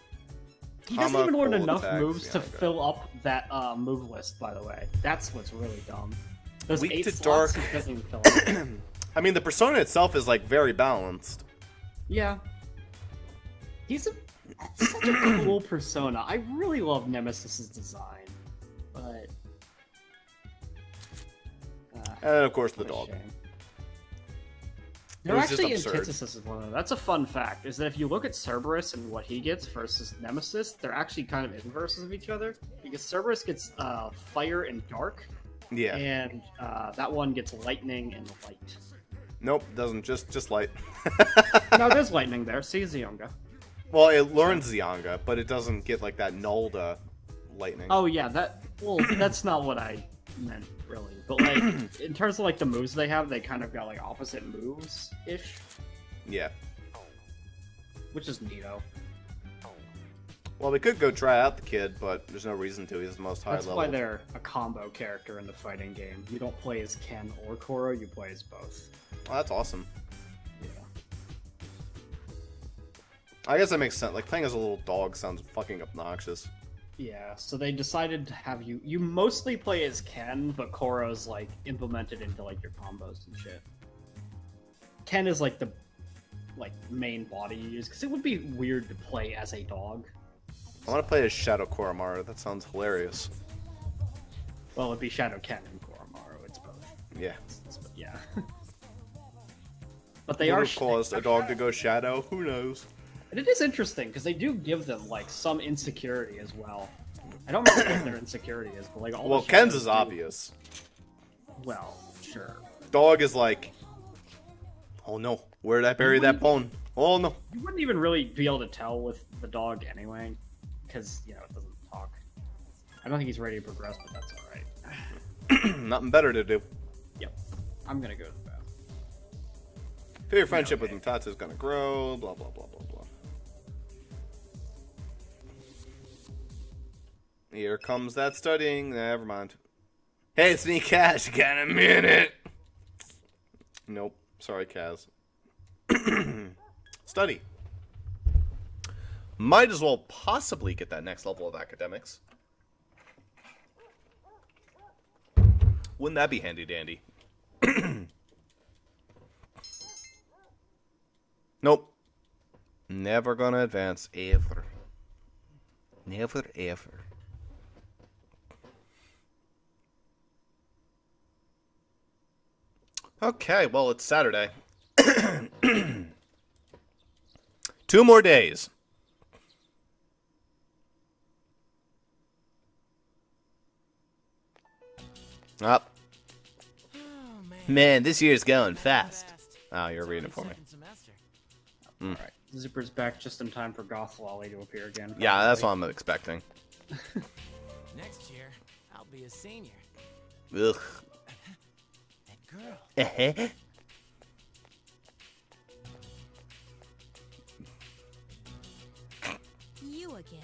He Hama doesn't even learn cold enough attacks, moves yeah, to okay. fill up that move list, by the way. That's what's really dumb. Those Weak 8 to slots, dark. he doesn't even fill up. I mean, the persona itself is like very balanced. Yeah. He's such a cool persona. I really love Nemesis's design, but And of course the what a dog. shame. It They're was just actually absurd. antithesis of one another. That's a fun fact, is that if you look at Cerberus and what he gets versus Nemesis, they're actually kind of inverses of each other. Because Cerberus gets fire and dark, Yeah. and that one gets lightning and light. Nope, doesn't. Just light. No, there's lightning there. See Zionga. Well, it learns Zionga, but it doesn't get like that Nolda lightning. Oh yeah, that's not what I meant really. But like in terms of like the moves they have, they kind of got like opposite moves ish, Yeah. which is neato. Well, we could go try out the kid, but there's no reason to. He's the most high That's level. why they're a combo character in the fighting game. You don't play as Ken or Koro, you play as both. Oh, that's awesome. Yeah. I guess that makes sense. Like, playing as a little dog sounds fucking obnoxious. Yeah, so they decided to have you mostly play as Ken, but Koro's like implemented into like your combos and shit. Ken is like the main body you use, because it would be weird to play as a dog. I want to play as Shadow Koromaru. That sounds hilarious. Well, it'd be Shadow Ken and Koromaru, it's both. Yeah. Yeah. But they Would are have caused a dog to go Shadow. Who knows? And it is interesting because they do give them like some insecurity as well. I don't remember what their insecurity is, but like all. Well, the Ken's shadows is do- obvious. Well, sure. Dog is like, oh no, where did I bury that bone? Oh no. You wouldn't even really be able to tell with the dog anyway, because it doesn't talk. I don't think he's ready to progress, but that's all right. Nothing better to do. Yep. I'm gonna go to the bath. Feel your friendship with Mtatsu is gonna grow. Blah blah blah blah blah. Here comes that studying. Never mind. Hey, it's me, Cash. Got a minute? Nope. Sorry, Kaz. Study. Might as well possibly get that next level of academics. Wouldn't that be handy dandy? Nope. Never gonna advance ever. Never ever. Okay, well, it's Saturday. 2 more days. Up. Oh, Man, this year's going fast. Oh, you're reading it for me. Second semester. Alright. Zipper's back just in time for Goth Lolly to appear again. Yeah, that's what probably. I'm expecting. Next year, I'll be a senior. Ugh. That girl. You again.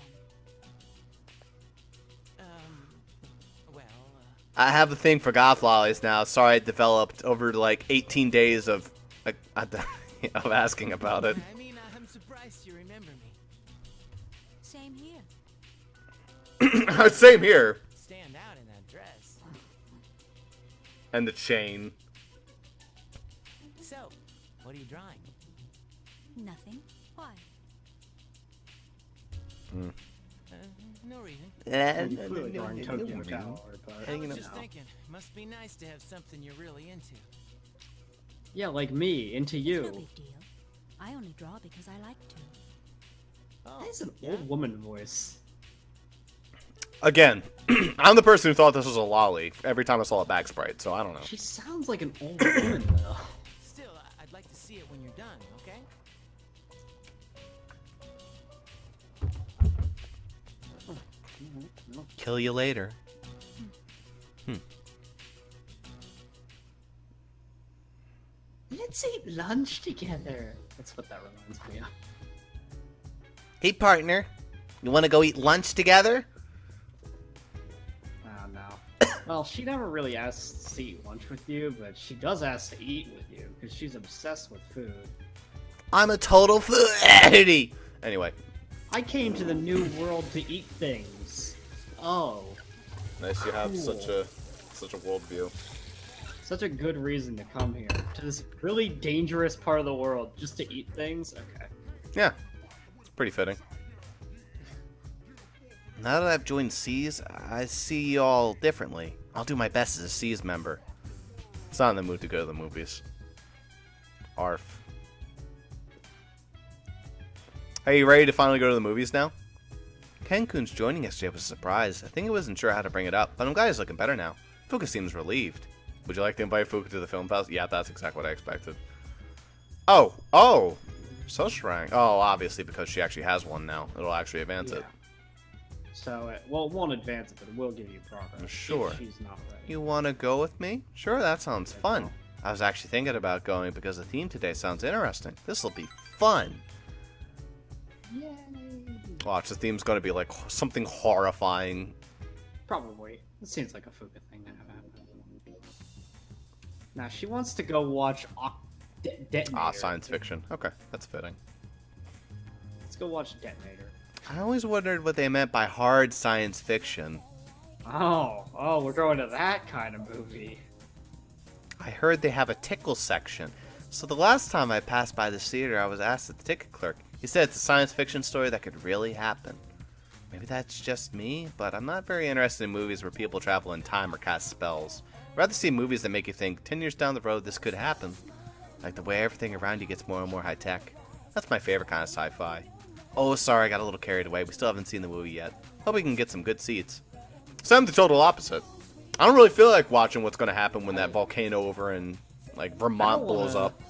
Well, I have a thing for goth lollies now. Sorry, it developed over like 18 days of asking about it. I mean, I'm surprised you remember me. Same here. Same here. Stand out in that dress. And the chain. So, what are you drawing? Nothing. Why? No reason. You're clearly drawing Tokyo Tower, but I was just thinking, must be nice to have something you're really into. yeah, like me, into No you. big deal. I only draw because I like to. Oh, That's an old woman voice. Again, I'm the person who thought this was a lolly every time I saw a back sprite, so I don't know. She sounds like an old woman though. Still, I'd like to see it when you're done, okay? Kill you later. Let's eat lunch together. That's what that reminds me of. Hey, partner. You want to go eat lunch together? Oh no. Well, she never really asks to eat lunch with you, but she does ask to eat with you because she's obsessed with food. I'm a total foodie. Anyway, I came to the new world to eat things. Oh. nice you have Cool. such a worldview. Such a good reason to come here to this really dangerous part of the world just to eat things. Okay. Yeah, it's pretty fitting. Now that I've joined C's, I see y'all differently. I'll do my best as a C's member. It's not in the mood to go to the movies. Arf. Are you ready to finally go to the movies now? Ken-kun's joining us today was a surprise. I think he wasn't sure how to bring it up, but I'm glad he's looking better now. Fuka seems relieved. Would you like to invite Fuka to the film fest? Yeah, that's exactly what I expected. Oh! Social rank. Oh, obviously, because she actually has one now. It'll actually advance it. So, well, it won't advance it, but it will give you progress. Sure. If she's not ready. You want to go with me? Sure, that sounds fun. I was actually thinking about going because the theme today sounds interesting. This'll be fun. Yay! Watch, the theme's going to be like something horrifying. Probably. It seems like a Fuka thing to have happen. Now, she wants to go watch Detonator. Science fiction. Okay, that's fitting. Let's go watch Detonator. I always wondered what they meant by hard science fiction. Oh, we're going to that kind of movie. I heard they have a tickle section. So the last time I passed by this theater, I was asked at the ticket clerk. He said it's a science fiction story that could really happen. Maybe that's just me, but I'm not very interested in movies where people travel in time or cast spells. I'd rather see movies that make you think 10 years down the road this could happen. Like the way everything around you gets more and more high-tech. That's my favorite kind of sci-fi. Oh, sorry, I got a little carried away. We still haven't seen the movie yet. Hope we can get some good seats. So I'm the total opposite. I don't really feel like watching what's going to happen when that volcano over in like Vermont blows up.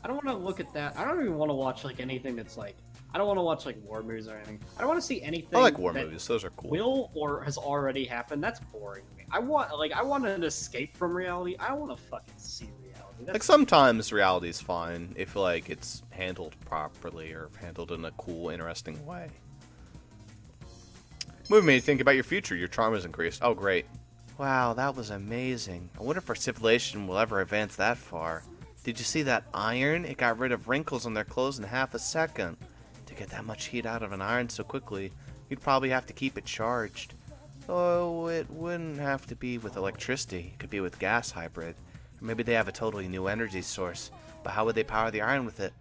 I don't want to look at that. I don't even want to watch like anything that's like. I don't want to watch like war movies or anything. I don't want to see anything. I like war movies. Those are cool. Will or has already happened. That's boring to me. I want an escape from reality. I don't want to fucking see reality. Like sometimes reality is fine if like it's handled properly or handled in a cool, interesting way. Movie made you think about your future. Your charm has increased. Oh, great. Wow, that was amazing. I wonder if our civilization will ever advance that far. Did you see that iron? It got rid of wrinkles on their clothes in half a second. To get that much heat out of an iron so quickly, you'd probably have to keep it charged. Oh, it wouldn't have to be with electricity. It could be with gas hybrid. Or maybe they have a totally new energy source. But how would they power the iron with it?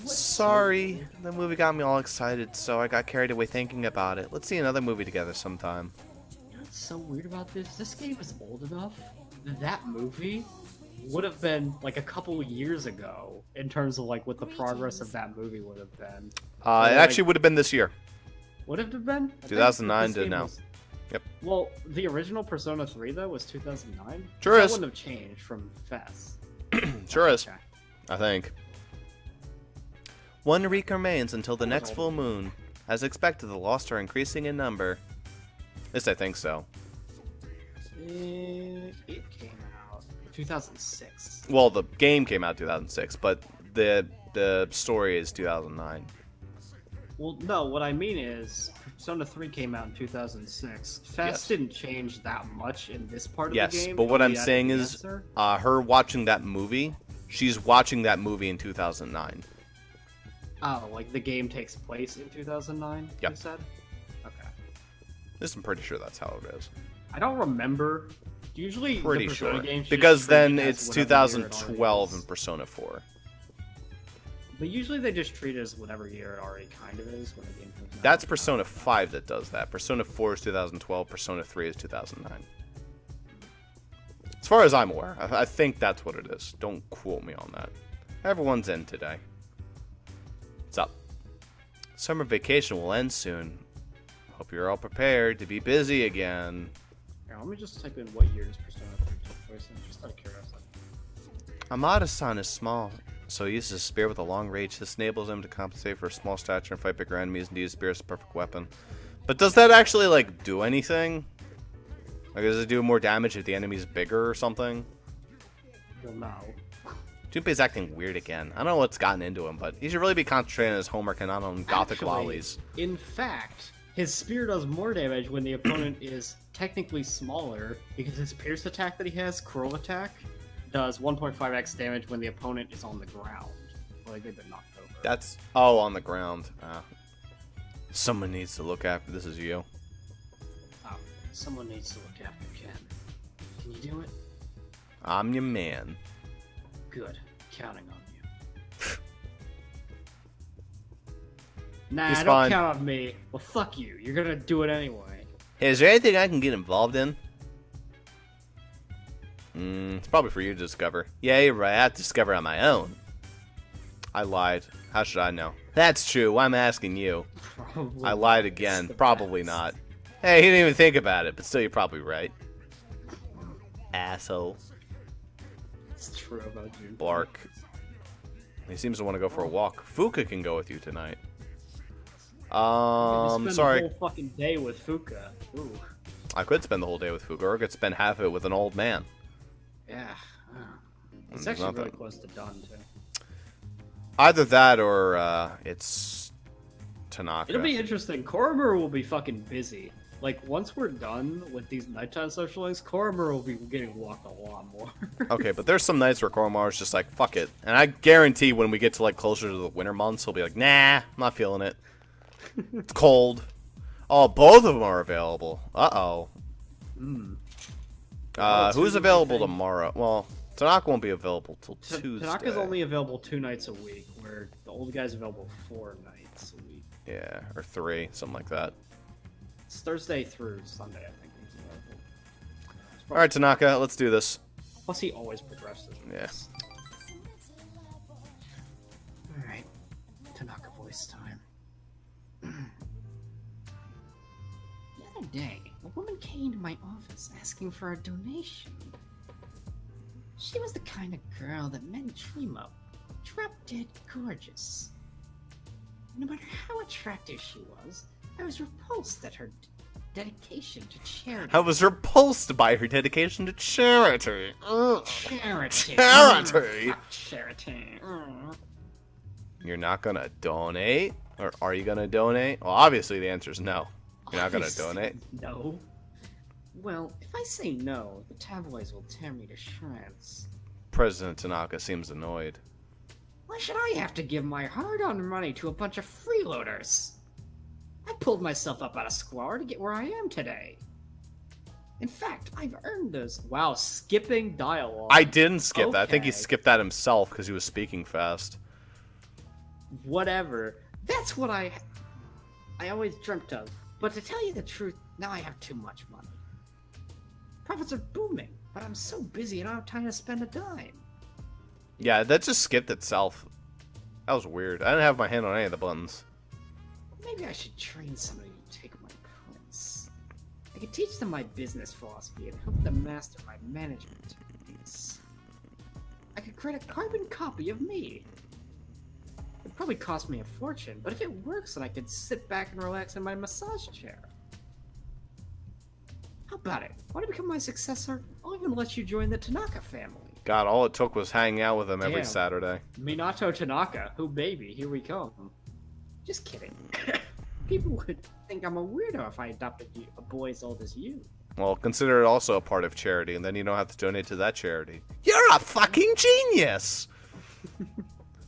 Sorry, the movie got me all excited, so I got carried away thinking about it. Let's see another movie together sometime. You know what's so weird about this? This game is old enough that movie would have been like a couple years ago in terms of like what the progress of that movie would have been. It actually would have been this year. Would it have been? 2009 to now. Yep. Well, the original Persona 3 though was 2009. Sure that is. wouldn't have changed from FES. Sure is. Okay. I think. 1 week remains until the next full moon. As expected, the lost are increasing in number. At least I think so. It came out in 2006. Well, the game came out in 2006, but the story is 2009. Well, no, what I mean is Persona 3 came out in 2006. FES Yes. didn't change that much in this part of Yes, the game. but what It I'm only added saying the is, answer. her watching that movie, she's watching that movie in 2009. Oh, like the game takes place in 2009, Yep. you said? Okay. This I'm pretty sure that's how it is. I don't remember. Usually Pretty the Persona sure. games just Because treat then it as it's whatever year it already 2012 is. in Persona 4. But usually they just treat it as whatever year it already kind of is when the game comes out. That's Persona 5 that does that. Persona 4 is 2012, Persona 3 is 2009. As far as I'm aware, I think that's what it is. Don't quote me on that. Everyone's in today. What's up? Summer vacation will end soon. Hope you're all prepared to be busy again. Here, let me just type in what year does Persona 3 take place in, just out of curiosity. Amada-san is small, so he uses a spear with a long reach. This enables him to compensate for a small stature and fight bigger enemies and to use spear as a perfect weapon. But does that actually, like, do anything? Like, does it do more damage if the enemy's bigger or something? You'll know. Junpei's acting weird again. I don't know what's gotten into him, but he should really be concentrating on his homework and not on gothic Actually, lollies. In fact, his spear does more damage when the opponent is technically smaller, because his pierce attack that he has, curl attack, does 1.5x damage when the opponent is on the ground. Like they've been knocked over. That's... Oh, on the ground. Someone needs to look after... This is you. Oh, someone needs to look after Ken. Can you do it? I'm your man. Good. Counting on you. Nah, He's don't fine. count on me. Well, fuck you. You're gonna do it anyway. Hey, is there anything I can get involved in? It's probably for you to discover. Yeah, you're right. I have to discover on my own. I lied. How should I know? That's true. I'm asking you. Probably. I lied again. Probably not. Hey, he didn't even think about it, but still, you're probably right. Asshole. It's true about you. Bark. He seems to want to go for a walk. Fuka can go with you tonight. Spend Sorry. the whole fucking day with Fuka. Ooh. I could spend the whole day with Fuka, or I could spend half of it with an old man. Yeah. It's There's actually really nothing. close to done too. Either that, or it's Tanaka. It'll be interesting. Koromura will be fucking busy. Like, once we're done with these nighttime social links, Koromura will be getting walked a lot more. Okay, but there's some nights where Koromaru's just like, fuck it. And I guarantee when we get to, like, closer to the winter months, he'll be like, nah, I'm not feeling it. It's cold. Oh, both of them are available. Uh-oh. Who's available tomorrow? Well, Tanaka won't be available till Tuesday. Tanaka's only available 2 nights a week, where the old guy's available 4 nights a week. Yeah, or 3, something like that. It's Thursday through Sunday, I think. He's available. Alright, Tanaka, let's do this. Plus, he always progresses. Yeah. Alright. Tanaka voice time. The other day, a woman came to my office asking for a donation. She was the kind of girl that men dream of. Drop dead gorgeous. No matter how attractive she was, I was repulsed at her dedication to charity. I was repulsed by her dedication to charity. Ugh. Charity. Charity? Fuck charity. You're not gonna donate? Or are you gonna donate? Well, obviously the answer is no. You're not gonna donate? No. Well, if I say no, the tabloids will tear me to shreds. President Tanaka seems annoyed. Why should I have to give my hard-earned money to a bunch of freeloaders? I pulled myself up out of squalor to get where I am today. In fact, I've earned those. Wow, skipping dialogue. I didn't skip that. I think he Okay. skipped that himself because he was speaking fast. Whatever. That's what I always dreamt of. But to tell you the truth, now I have too much money. Profits are booming, but I'm so busy I don't have time to spend a dime. Yeah, that just skipped itself. That was weird. I didn't have my hand on any of the buttons. Maybe I should train somebody to take my prints. I could teach them my business philosophy and help them master my management techniques. I could create a carbon copy of me. It'd probably cost me a fortune, but if it works, then I could sit back and relax in my massage chair. How about it? Want to become my successor? I'll even let you join the Tanaka family. God, all it took was hanging out with him every Damn. Saturday. Minato Tanaka, who baby, here we come. Just kidding. People would think I'm a weirdo if I adopted a boy as old as you. Well, consider it also a part of charity, and then you don't have to donate to that charity. You're a fucking genius!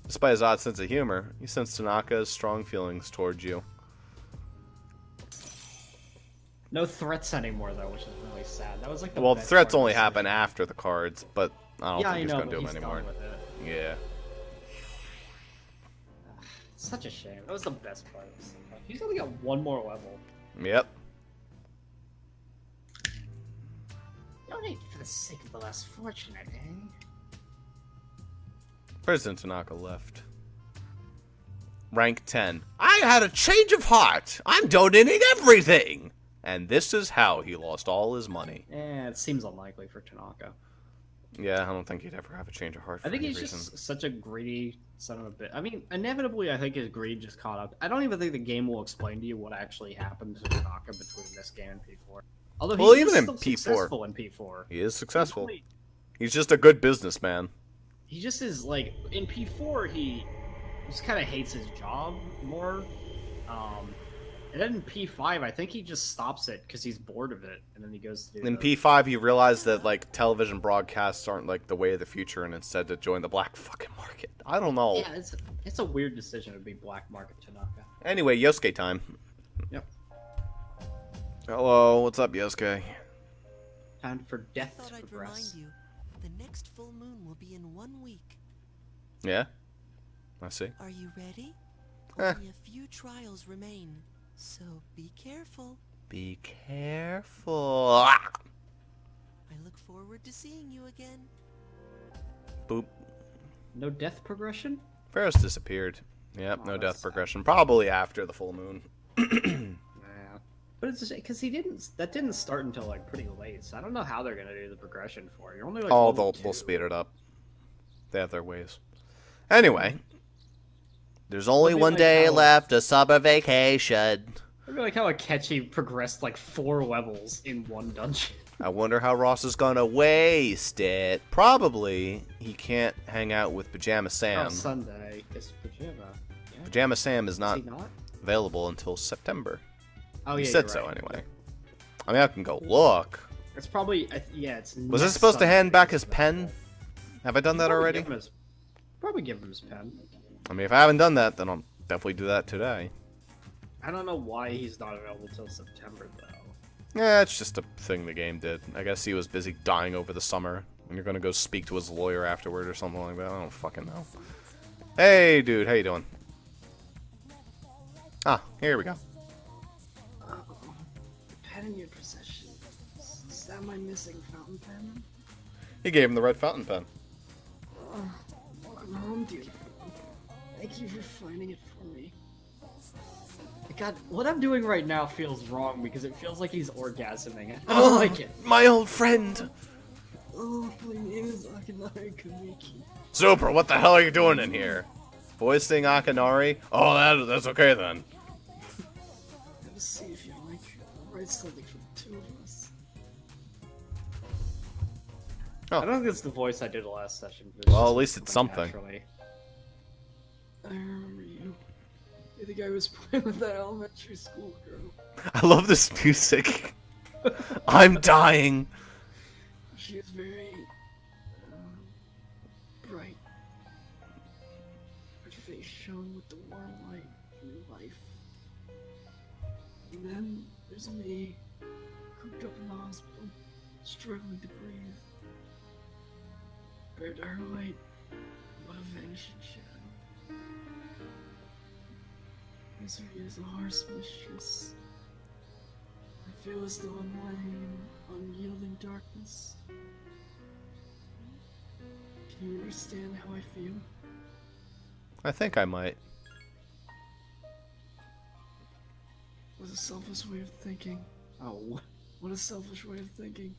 Despite his odd sense of humor, he sensed Tanaka's strong feelings towards you. No threats anymore, though, which is really sad. That was like the Well, best threats part of only the happen series. after the cards, but I don't Yeah, think I he's know, going to but do them he's anymore. done with it. Yeah. Such a shame. That was the best part of this. He's only got one more level. Yep. Donate for the sake of the less fortunate, eh? President Tanaka left. Rank 10. I had a change of heart. I'm donating everything. And this is how he lost all his money. It seems unlikely for Tanaka. Yeah, I don't think he'd ever have a change of heart for I think any he's reason. just such a greedy son of a bitch. I mean, inevitably, I think his greed just caught up. I don't even think the game will explain to you what actually happened to Tanaka between this game and P4. Although Well, he even is in still P4. successful in P4. He is successful. He's He's just a good businessman. He just is like in P4 he just kind of hates his job more, and then in P5 I think he just stops it because he's bored of it, and then he goes to do In the- P5, he realized that like television broadcasts aren't like the way of the future, and instead to join the black fucking market. I don't know. Yeah, it's a weird decision to be black market Tanaka. Anyway, Yosuke time. Yep. Hello, what's up, Yosuke? Time for I death thought to I'd progress. remind you, the next full moon will be in 1 week. Yeah, I see. Are you ready? Eh. Only a few trials remain, so be careful. Be careful. Ah! I look forward to seeing you again. Boop. No death progression? Ferris disappeared. Yep, Oh, no that's death sad. progression. Probably after the full moon. Yeah. But it's because that didn't start until like pretty late, so I don't know how they're gonna do the progression for it. You're only like Oh, level they'll 2. speed it up. They have their ways. Anyway, there's only It'll be One like day how- left, a summer vacation. I feel like how Akechi progressed like 4 levels in one dungeon. I wonder how Ross is gonna waste it. Probably he can't hang out with Pajama Sam. Oh, Sunday is pajama. Yeah. Pajama Sam is Is not he not? available until September. Oh He yeah, said you're so right. anyway. I mean, I can go look. It's probably yeah. It's Was I next supposed to Sunday hand back is his pen? available. Have I done that Probably already? give him his- Probably give him his pen. I mean, if I haven't done that, then I'll definitely do that today. I don't know why he's not available till September though. Yeah, it's just a thing the game did. I guess he was busy dying over the summer, and you're gonna go speak to his lawyer afterward or something like that. I don't fucking know. Hey, dude, how you doing? Ah, here we go. Pen in your possession. Is that my missing fountain pen? He gave him the red fountain pen. Welcome home, dear friend. Thank you for finding it for me. God, what I'm doing right now feels wrong because it feels like he's orgasming. I don't like it. My old friend! Oh, my name is Akinari Kamiki. Zuper, what the hell are you doing in here? Voicing Akinari? Oh, that's okay then. Have a seat if you like. I'll write something for the 2 of us. Oh. I don't think it's the voice I did last session. But Well, just at least it's coming something. naturally. I remember you. You're the guy who was playing with that elementary school girl. I love this music. I'm dying. She was very bright. Her face shone with the warm light of new life. And then there's me, cooped up in the hospital, struggling to breathe. Compared to her light, but a vanishing shadow. Misery is a harsh mistress. I feel as though I'm lying in unyielding darkness. Can you understand how I feel? I think I might. What a selfish way of thinking. Oh, what a selfish way of thinking.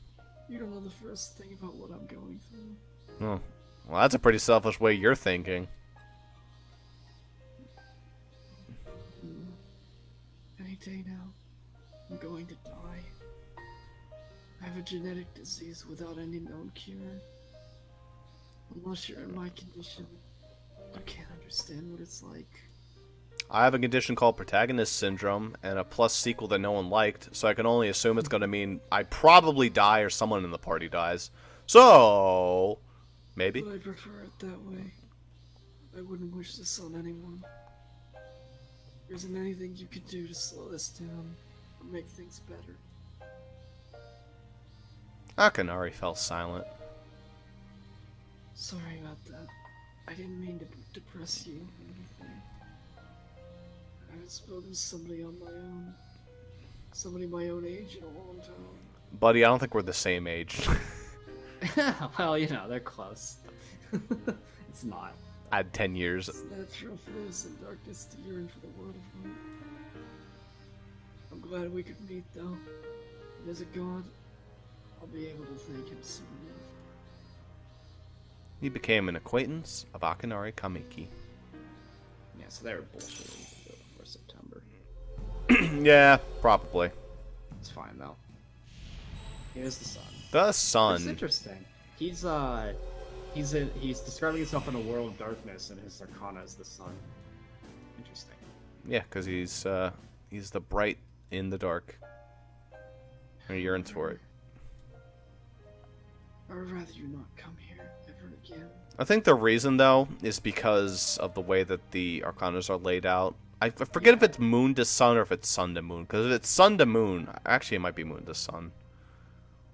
You don't know the first thing about what I'm going through. Oh. Well, that's a pretty selfish way you're thinking. Any day now, I'm going to die. I have a genetic disease without any known cure. Unless you're in my condition, you can't understand what it's like. I have a condition called protagonist syndrome and a plus sequel that no one liked, so I can only assume it's going to mean I probably die or someone in the party dies. So, maybe. But I prefer it that way. I wouldn't wish this on anyone. There isn't anything you could do to slow this down or make things better. Akinari fell silent. Sorry about that. I didn't mean to depress you or anything. I haven't spoken to somebody on my own. Somebody my own age in a long time. Buddy, I don't think we're the same age. Well, you know, they're close. It's not. Add 10 years. It's natural for those in darkness to yearn for the world of light. I'm glad we could meet, though. And as a god, I'll be able to thank him soon enough. He became an acquaintance of Akinari Kamiki. Yeah, so they were bullshitting before September. Yeah, probably. It's fine, though. Here's the sun. The It's sun. interesting. He's describing himself in a world of darkness, and his arcana is the sun. Interesting. Yeah, because he's the bright in the dark. And he yearns for it. I would rather you not come here ever again. I think the reason, though, is because of the way that the arcanas are laid out. I forget if it's moon to sun or if it's sun to moon. Because if it's sun to moon, actually it might be moon to sun.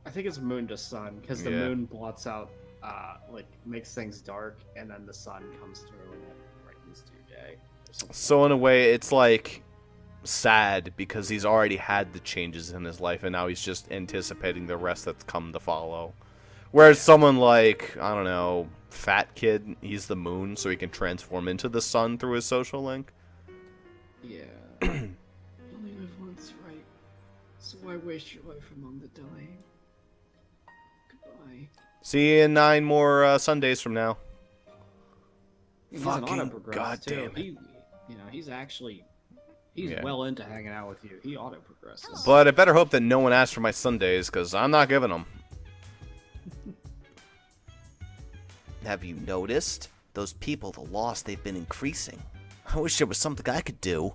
I think it's moon to sun, because the moon blots out, like, makes things dark, and then the sun comes through and it brightens through day. So in a way, it's like sad because he's already had the changes in his life, and now he's just anticipating the rest that's come to follow. Whereas someone like, I don't know, Fat Kid, he's the moon, so he can transform into the sun through his social link. Yeah. You only live once, right? So why waste your life among the dying? Goodbye. See you in 9 more Sundays from now. He's Fucking an autoprogress, goddamn too. He's actually... He's well into hanging out with you. He auto-progresses. But I better hope that no one asks for my Sundays, because I'm not giving them. Have you noticed? Those people, the loss, they've been increasing. I wish there was something I could do.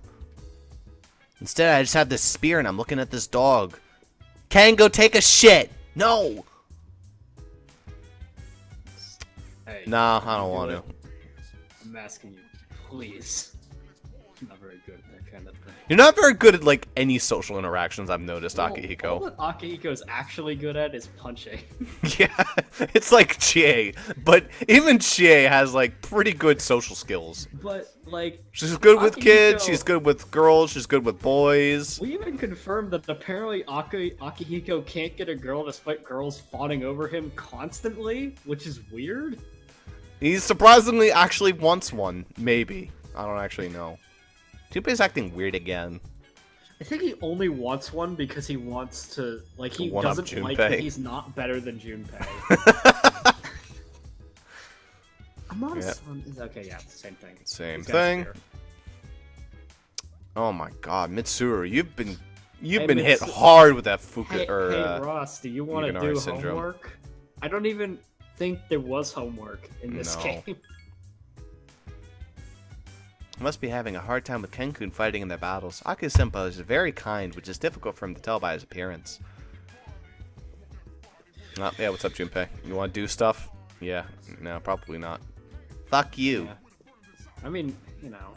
Instead, I just have this spear and I'm looking at this dog. Ken, go take a shit! No! Hey, Nah, I don't want to. I'm asking you, please. I'm not very good at that kind of thing. You're not very good at, like, any social interactions, I've noticed, All Akihiko. that Akihiko's actually good at is punching. Yeah, it's like Chie, but even Chie has, like, pretty good social skills. But, like... She's good with Akihiko- kids, she's good with girls, she's good with boys. We even confirmed that apparently Akihiko can't get a girl despite girls fawning over him constantly, which is weird. He surprisingly actually wants one, maybe. I don't actually know. Junpei's acting weird again. I think he only wants one because he wants to, like, he one-up doesn't like Junpei. that he's not better than Junpei. I'm not a son. Okay, yeah, same thing. Same These guys thing. are- Oh my god, Mitsuru, you've been Hey, hit hard with that Fuka Hey, or hey Ross, do you want to Yuganari do syndrome. homework? I don't even think there was homework in this No. game. Must be having a hard time with Kenkun fighting in their battles. Aki-senpai is very kind, which is difficult for him to tell by his appearance. Yeah, what's up, Junpei? You want to do stuff? Yeah, no, probably not. Fuck you. Yeah. I mean, you know,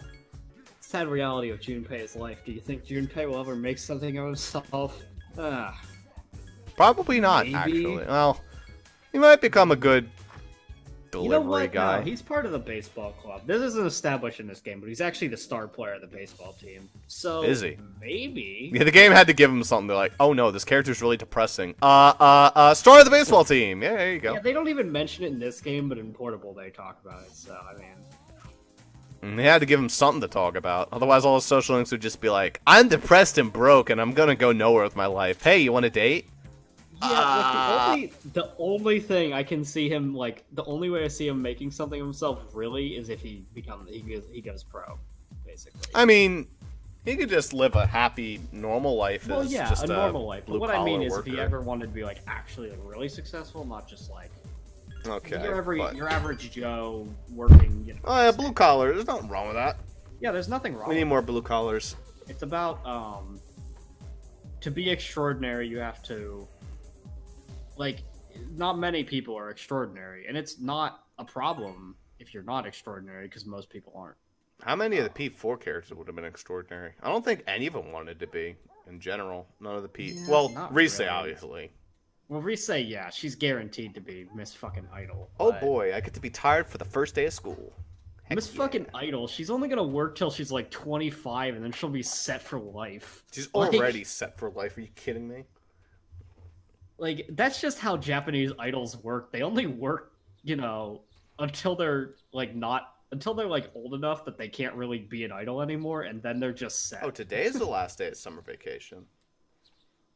sad reality of Junpei's life. Do you think Junpei will ever make something of himself? Probably not, Maybe. actually. Well, he might become a good You know delivery what? guy. No, he's part of the baseball club. This isn't established in this game, but he's actually the star player of the baseball team. So Is he? Maybe. Yeah, the game had to give him something. They're like, oh no, this character's really depressing. Star of the baseball team. Yeah, there you go. Yeah, they don't even mention it in this game, but in Portable they talk about it. So I mean, And they had to give him something to talk about. Otherwise, all his social links would just be like, I'm depressed and broke, and I'm gonna go nowhere with my life. Hey, you want a date? yeah. Like, the only thing I can see him like, the only way I see him making something of himself really is if he goes pro, basically. I mean, he could just live a happy, normal life. Well, as yeah, just a normal life. But what I mean blue-collar is, if he worker. ever wanted to be like actually like, really successful, not just like Okay. your but- average Joe working. You know, Oh yeah, blue collar. There's nothing wrong with that. yeah, there's nothing wrong. We need more blue collars. It's about to be extraordinary, you have to like. Not many people are extraordinary, and it's not a problem if you're not extraordinary because most people aren't. How many of the P4 characters would have been extraordinary? I don't think any of them wanted to be. In general, none of the P. Yeah, well, not Rise really. obviously. Well, Rise, yeah, she's guaranteed to be Miss fucking Idol. Oh but boy, I get to be tired for the first day of school. Heck Miss yeah. fucking Idol, she's only gonna work till she's like 25, and then she'll be set for life. She's Like- already set for life. Are you kidding me? Like, that's just how Japanese idols work. They only work, you know, until they're like until they're like old enough that they can't really be an idol anymore, and then they're just set. Oh, today is the last day of summer vacation.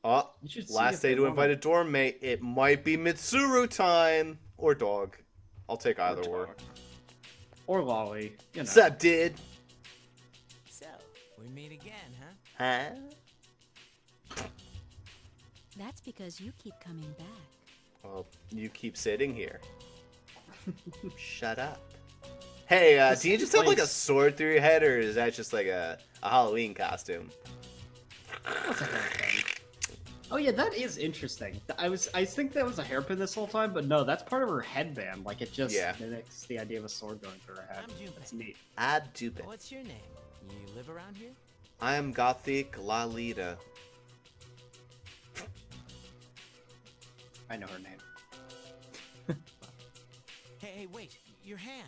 Oh, You should see last if day they to wanna- invite a dorm mate. It might be Mitsuru time or dog. I'll take either or. Or Lolly, you know. What's up, dude? So, we meet again, huh? Huh? That's because you keep coming back. Well, you keep sitting here. Shut up. Hey, do you just have like a sword through your head, or is that just like a Halloween costume? What's a hairpin? Oh yeah, that is interesting. I think that was a hairpin this whole time, but no, that's part of her headband. Like it just mimics the idea of a sword going through her head. I'm Junpei. That's neat. Adjupin. What's your name? You live around here? I am Gothic Lalita. I know her name. Hey, wait, your hand.